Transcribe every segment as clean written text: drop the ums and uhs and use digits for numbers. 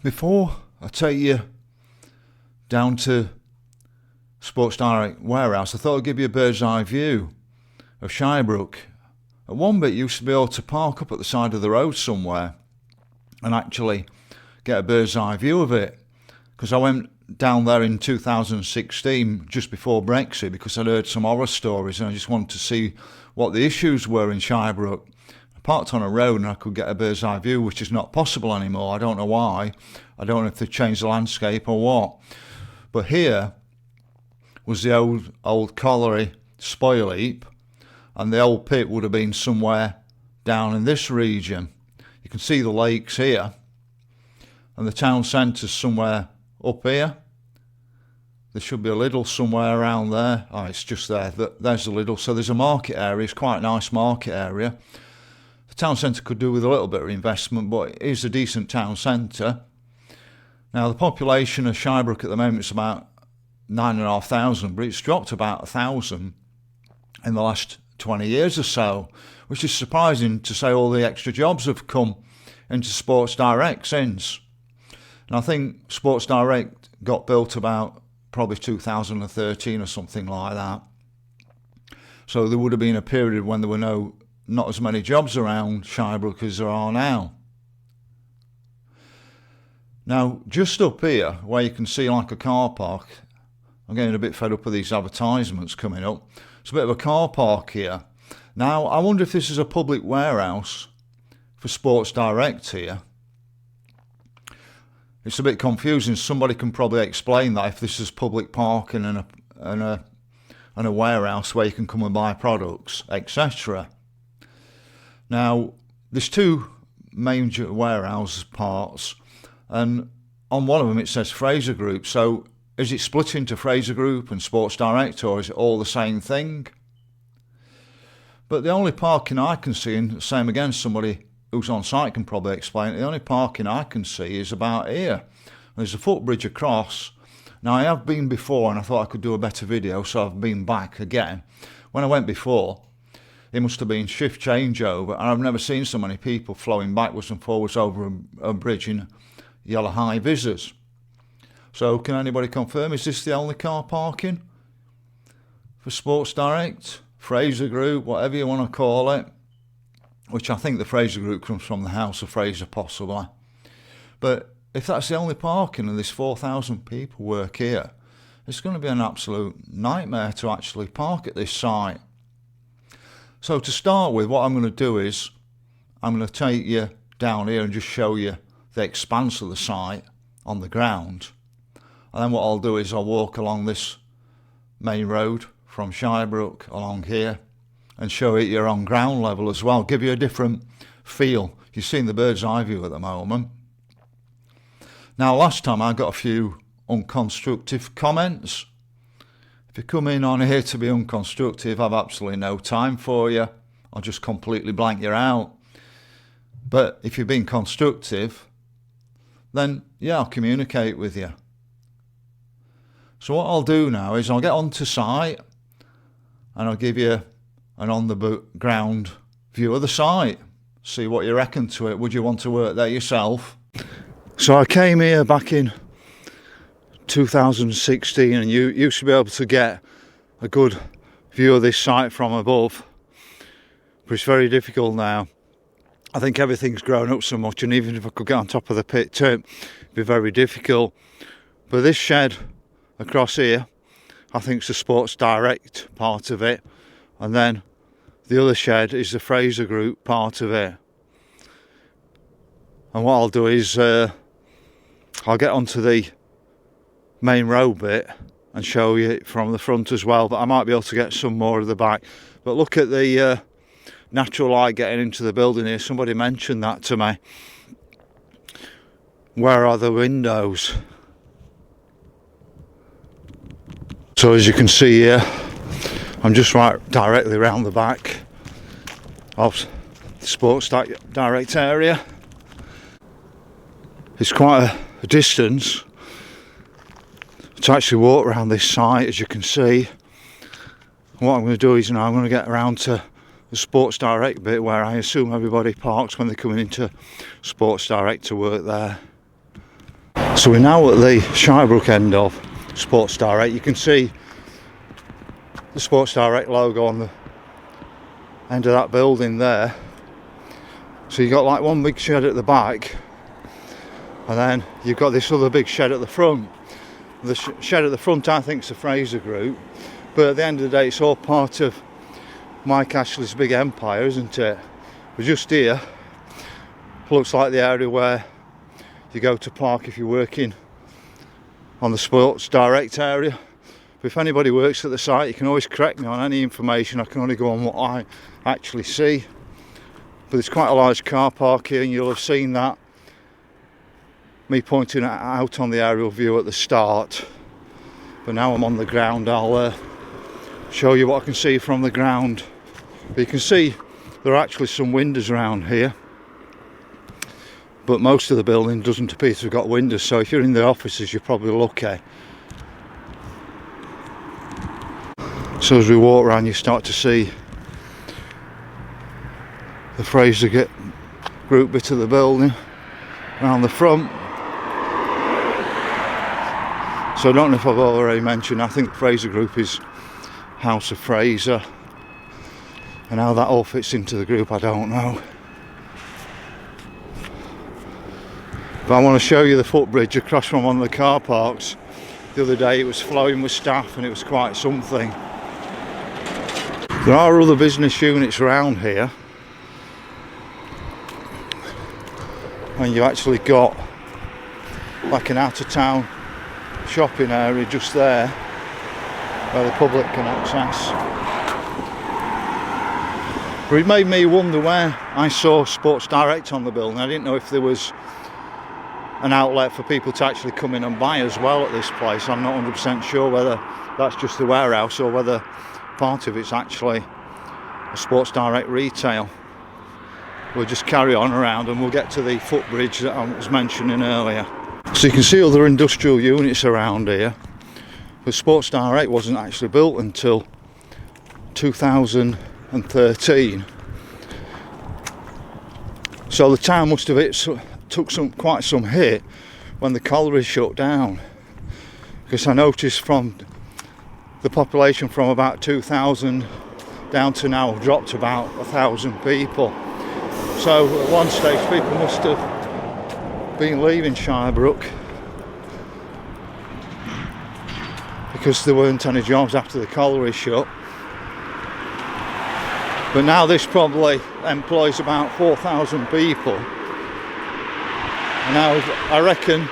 Before I take you down to Sports Direct Warehouse, I thought I'd give you a bird's eye view of Shirebrook. At one bit you used to be able to park up at the side of the road somewhere and actually get a bird's eye view of it, because I went down there in 2016 just before Brexit because I'd heard some horror stories and I just wanted to see what the issues were in Shirebrook. I parked on a road and I could get a bird's eye view, which is not possible anymore. I don't know why. I don't know if they've changed the landscape or what. But here was the old colliery spoil heap, and the old pit would have been somewhere down in this region. You can see the lakes here, and the town centre's somewhere up here. There should be a Lidl somewhere around there. Oh, it's just there. There's the Lidl. So there's a market area. It's quite a nice market area. The town centre could do with a little bit of investment, but it is a decent town centre. Now, the population of Shirebrook at the moment is about 9,500, but it's dropped about 1,000 in the last 20 years or so, which is surprising to say all the extra jobs have come into Sports Direct since. And I think Sports Direct got built about probably 2013 or something like that. So there would have been a period when there were not as many jobs around Shirebrook as there are now. Now, just up here, where you can see like a car park, I'm getting a bit fed up with these advertisements coming up. It's a bit of a car park here. Now, I wonder if this is a public warehouse for Sports Direct here. It's a bit confusing. Somebody can probably explain that, if this is public parking and a warehouse where you can come and buy products, etc. Now, there's two main warehouse parts, and on one of them it says Fraser Group. So is it split into Fraser Group and Sports Direct, or is it all the same thing? But the only parking I can see, and same again, somebody who's on site can probably explain it, the only parking I can see is about here. There's a footbridge across. Now, I have been before and I thought I could do a better video, so I've been back again. When I went before, it must have been shift changeover, and I've never seen so many people flowing backwards and forwards over a bridge in yellow high visors. So can anybody confirm, is this the only car parking for Sports Direct, Fraser Group, whatever you want to call it? Which I think the Fraser Group comes from the House of Fraser, possibly. But if that's the only parking and there's 4,000 people work here, it's going to be an absolute nightmare to actually park at this site. So to start with, what I'm going to do is I'm going to take you down here and just show you the expanse of the site on the ground. And then what I'll do is I'll walk along this main road from Shirebrook along here and show it you're on ground level as well, give you a different feel. You've seen the bird's eye view at the moment. Now, last time I got a few unconstructive comments. If you come in on here to be unconstructive, I've absolutely no time for you. I'll just completely blank you out. But if you're being constructive, then yeah, I'll communicate with you. So what I'll do now is I'll get onto site and I'll give you an on the ground view of the site. See what you reckon to it. Would you want to work there yourself? So I came here back in 2016 and you used to be able to get a good view of this site from above, but it's very difficult now. I think everything's grown up so much, and even if I could get on top of the pit too, it'd be very difficult. But this shed across here, I think it's the Sports Direct part of it, and then the other shed is the Fraser Group part of it. And what I'll do is I'll get onto the main road bit and show you it from the front as well, but I might be able to get some more of the back. But look at the natural light getting into the building here. Somebody mentioned that to me. Where are the windows? So as you can see here, I'm just right directly around the back of the Sports Direct area. It's quite a distance to actually walk around this site, as you can see. And what I'm going to do is now I'm going to get around to the Sports Direct bit, where I assume everybody parks when they're coming into Sports Direct to work there. So we're now at the Shirebrook end of Sports Direct. You can see the Sports Direct logo on the end of that building there. So you've got like one big shed at the back, and then you've got this other big shed at the front. The shed at the front I think is the Fraser Group, but at the end of the day it's all part of Mike Ashley's big empire, isn't it? We're just here. Looks like the area where you go to park if you're working on the Sports Direct area. But if anybody works at the site, you can always correct me on any information. I can only go on what I actually see. But there's quite a large car park here, and you'll have seen that, me pointing it out on the aerial view at the start. But now I'm on the ground, I'll show you what I can see from the ground. But you can see there are actually some windows around here, but most of the building doesn't appear to have got windows, so if you're in the offices you're probably lucky. So as we walk around you start to see the Fraser Group bit of the building around the front. So I don't know if I've already mentioned, I think Fraser Group is House of Fraser, and how that all fits into the group I don't know. But I want to show you the footbridge across from one of the car parks. The other day it was flowing with staff and it was quite something. There are other business units around here, and you actually got like an out of town shopping area just there where the public can access. But it made me wonder where I saw Sports Direct on the building. I didn't know if there was an outlet for people to actually come in and buy as well at this place. I'm not 100% sure whether that's just the warehouse or whether part of it's actually a Sports Direct retail. We'll just carry on around and we'll get to the footbridge that I was mentioning earlier. So you can see other industrial units around here, but Sports Direct wasn't actually built until 2013. So the town must have took quite some hit when the colliery shut down, because I noticed from the population from about 2,000 down to now dropped to about 1,000 people. So at one stage people must have been leaving Shirebrook because there weren't any jobs after the colliery shut. But now this probably employs about 4,000 people. Now I reckon,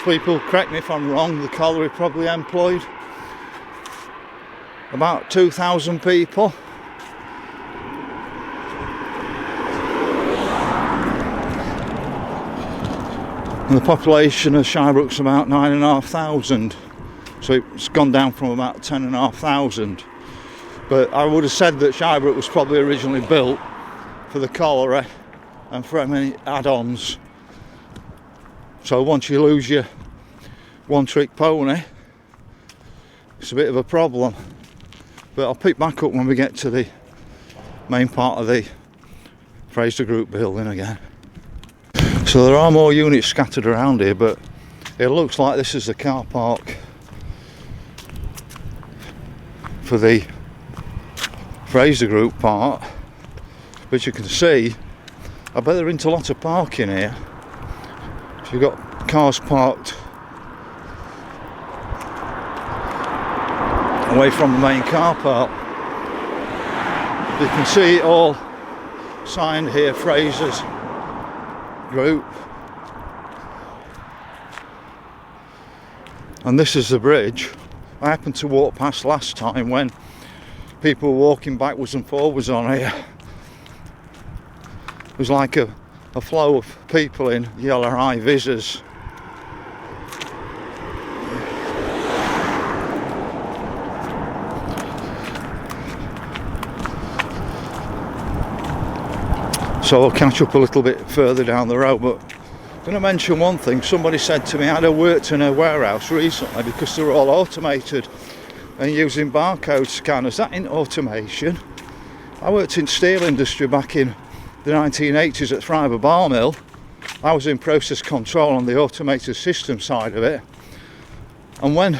people correct me if I'm wrong, the colliery probably employed about 2,000 people. And the population of Shirebrook's about 9,500, so it's gone down from about 10,500. But I would have said that Shirebrook was probably originally built for the colliery and for many add-ons. So once you lose your one-trick pony, it's a bit of a problem. But I'll pick back up when we get to the main part of the Fraser Group building again. So there are more units scattered around here, but it looks like this is the car park for the Fraser Group part, which you can see, I bet they're into lots of parking here. So you've got cars parked away from the main car park. You can see it all signed here, Fraser's Group. And this is the bridge I happened to walk past last time when people were walking backwards and forwards on here. It was like a flow of people in yellow high visors. So I'll catch up a little bit further down the road, but I'm going to mention one thing. Somebody said to me, I'd have worked in a warehouse recently because they were all automated and using barcode scanners. That ain't automation. I worked in steel industry back in the 1980s at Fraser Bar Mill, I was in process control on the automated system side of it, and when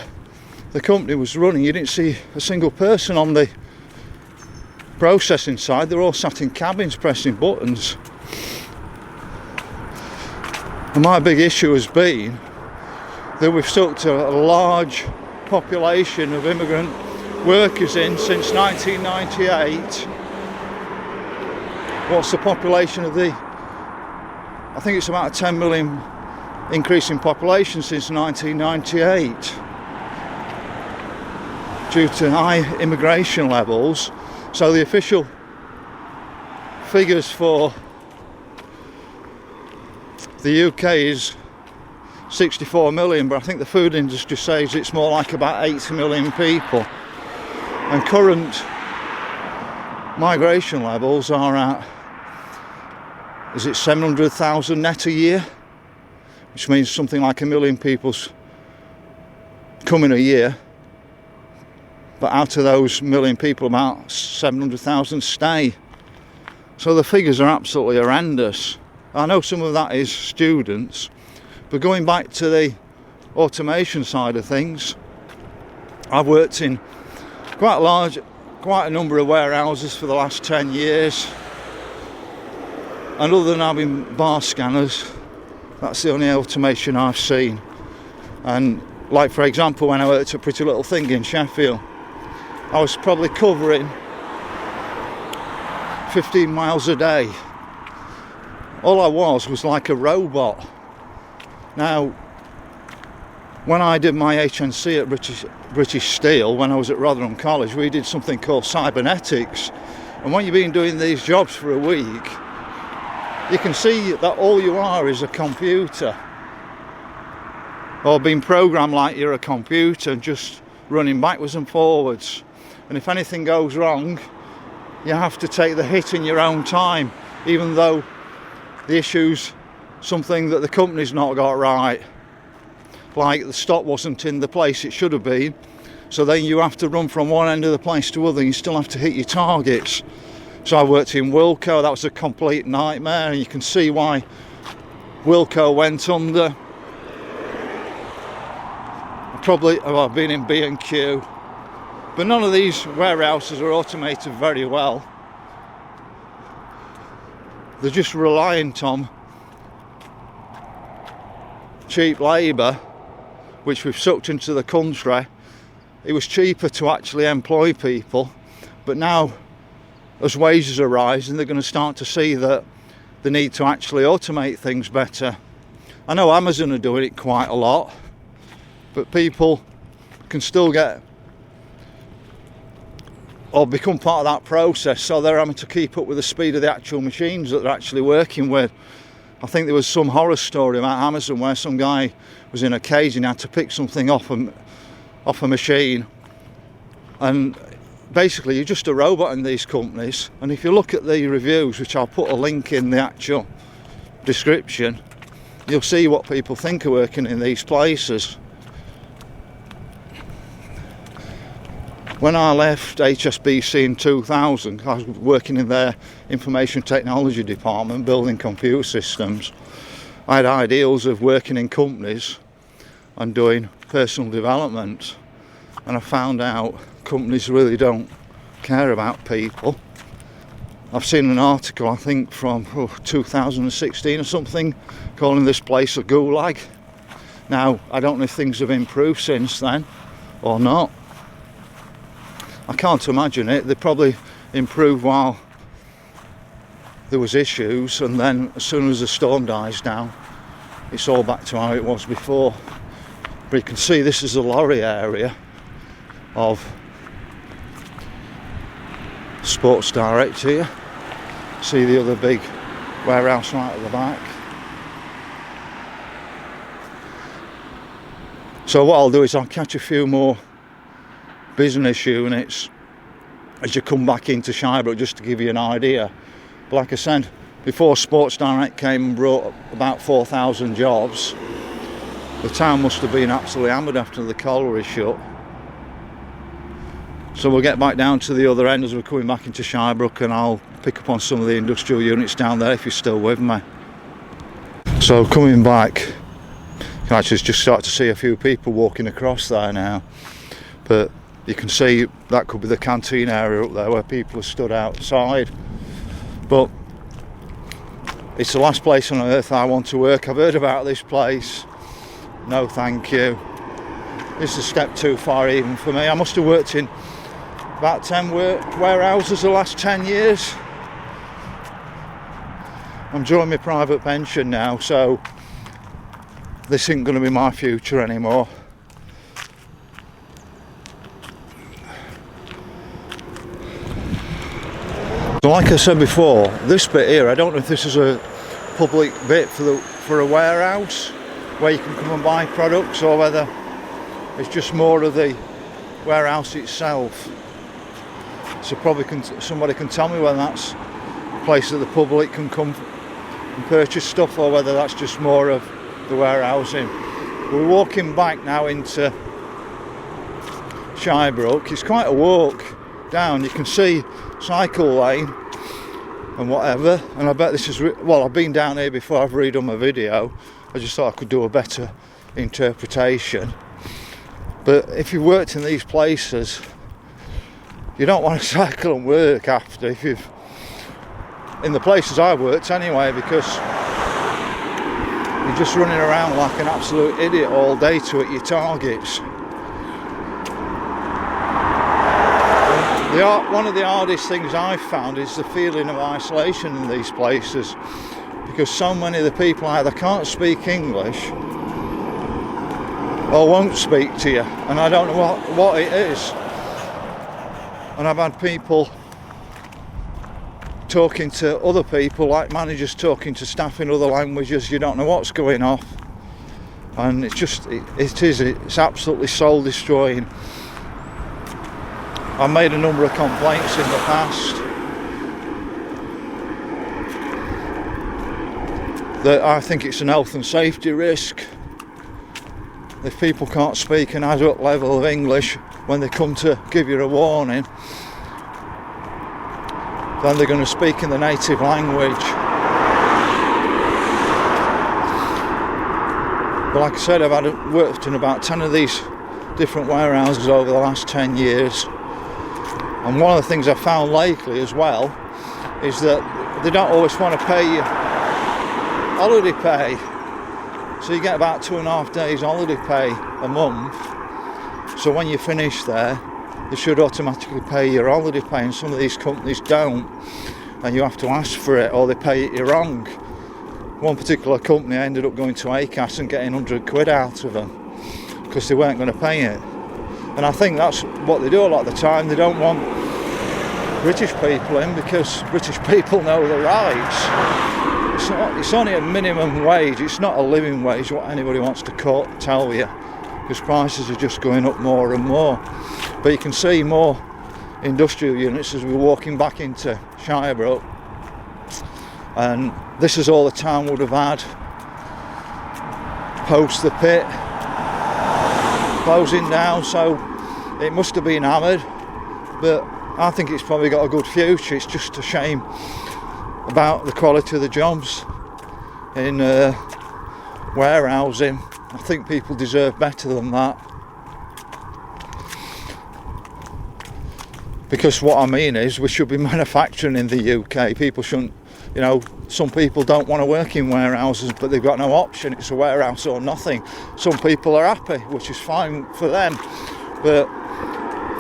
the company was running, you didn't see a single person on the processing side. They're all sat in cabins pressing buttons. And my big issue has been that we've stuck to a large population of immigrant workers in since 1998. What's the population of the... I think it's about a 10 million increase in population since 1998 due to high immigration levels. So the official figures for the UK is 64 million, but I think the food industry says it's more like about 80 million people. And current migration levels are at, is it 700,000 net a year? Which means something like 1 million people come in a year. But out of those 1 million people, about 700,000 stay. So the figures are absolutely horrendous. I know some of that is students, but going back to the automation side of things, I've worked in quite a number of warehouses for the last 10 years. And other than having bar scanners, that's the only automation I've seen. And like, for example, when I worked at Pretty Little Thing in Sheffield, I was probably covering 15 miles a day. All I was like a robot. Now, when I did my HNC at British Steel, when I was at Rotherham College, we did something called cybernetics. And when you've been doing these jobs for a week, you can see that all you are is a computer, or being programmed like you're a computer, just running backwards and forwards. And if anything goes wrong, you have to take the hit in your own time, even though the issue's something that the company's not got right. Like the stock wasn't in the place it should have been, so then you have to run from one end of the place to other, and you still have to hit your targets. So I worked in Wilko. That was a complete nightmare, and you can see why Wilko went under. I've been in B&Q, but none of these warehouses are automated very well. They're just reliant on cheap labour, which we've sucked into the country. It was cheaper to actually employ people, but now as wages are rising, they're going to start to see that they need to actually automate things better. I know Amazon are doing it quite a lot, but people can still get or become part of that process, so they're having to keep up with the speed of the actual machines that they're actually working with. I think there was some horror story about Amazon where some guy was in a cage and had to pick something off a machine, and basically you're just a robot in these companies. And if you look at the reviews, which I'll put a link in the actual description, you'll see what people think of working in these places. When I left HSBC in 2000, I was working in their information technology department, building computer systems. I had ideals of working in companies and doing personal development, and I found out companies really don't care about people. I've seen an article, I think from 2016 or something, calling this place a Gulag. Now, I don't know if things have improved since then or not. I can't imagine it. They probably improved while there was issues, and then as soon as the storm dies down, it's all back to how it was before. But you can see this is the lorry area of Sports Direct here. See the other big warehouse right at the back. So what I'll do is I'll catch a few more business units as you come back into Shirebrook, just to give you an idea. But like I said, before Sports Direct came and brought about 4,000 jobs, the town must have been absolutely hammered after the colliery shut. So we'll get back down to the other end as we're coming back into Shirebrook, and I'll pick up on some of the industrial units down there if you're still with me. So coming back, you can actually just start to see a few people walking across there now, but you can see that could be the canteen area up there where people are stood outside. But it's the last place on earth I want to work. I've heard about this place. No thank you. This is a step too far even for me. I must have worked in about 10 warehouses the last 10 years. I'm drawing my private pension now, so this isn't going to be my future anymore. So like I said before, this bit here, I don't know if this is a public bit for a warehouse where you can come and buy products, or whether it's just more of the warehouse itself. So probably somebody can tell me whether that's a place that the public can come and purchase stuff, or whether that's just more of the warehousing. We're walking back now into Shirebrook. It's quite a walk down. You can see cycle lane and whatever, and I bet this is well, I've been down here before, I've redone my video. I just thought I could do a better interpretation. But if you've worked in these places, you don't want to cycle and work after, if you've in the places I worked anyway, because you're just running around like an absolute idiot all day to hit your targets. One of the hardest things I've found is the feeling of isolation in these places, because so many of the people either can't speak English or won't speak to you, and I don't know what it is. And I've had people talking to other people, like managers talking to staff in other languages. You don't know what's going on, and it's absolutely soul destroying. I've made a number of complaints in the past that I think it's an health and safety risk. If people can't speak an adequate level of English when they come to give you a warning, then they're going to speak in the native language. But like I said, I've worked in about 10 of these different warehouses over the last 10 years. And one of the things I've found lately as well is that they don't always want to pay you holiday pay. So you get about 2.5 days holiday pay a month. So when you finish there, they should automatically pay your holiday pay, and some of these companies don't, and you have to ask for it, or they pay it you wrong. One particular company, I ended up going to ACAS and getting 100 quid out of them because they weren't going to pay it. And I think that's what they do a lot of the time. They don't want British people in because British people know their rights. It's only a minimum wage, it's not a living wage, what anybody wants to tell you, because prices are just going up more and more. But you can see more industrial units as we're walking back into Shirebrook, and this is all the town would have had post the pit closing down, so it must have been hammered. But I think it's probably got a good future. It's just a shame about the quality of the jobs in warehousing. I think people deserve better than that. Because what I mean is, we should be manufacturing in the UK. People shouldn't, some people don't want to work in warehouses, but they've got no option. It's a warehouse or nothing. Some people are happy, which is fine for them. But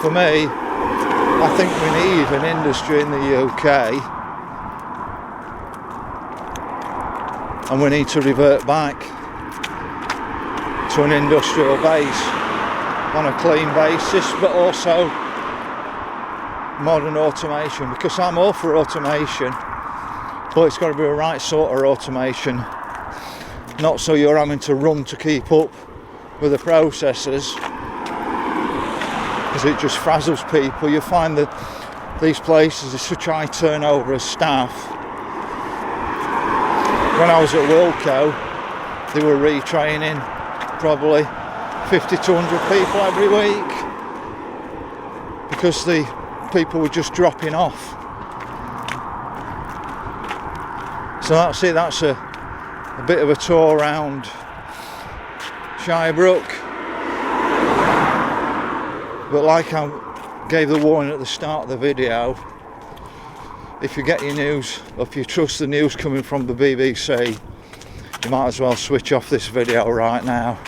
for me, I think we need an industry in the UK, and we need to revert back to an industrial base on a clean basis, but also modern automation, because I'm all for automation, but it's got to be the right sort of automation, not so you're having to run to keep up with the processes, because it just frazzles people. You find that these places are such high turnover of staff. When I was at Wilco, they were retraining probably 50 to 100 people every week, because the people were just dropping off. So that's it, that's a a bit of a tour around Shirebrook, but like I gave the warning at the start of the video, if you get your news, or if you trust the news coming from the BBC, you might as well switch off this video right now.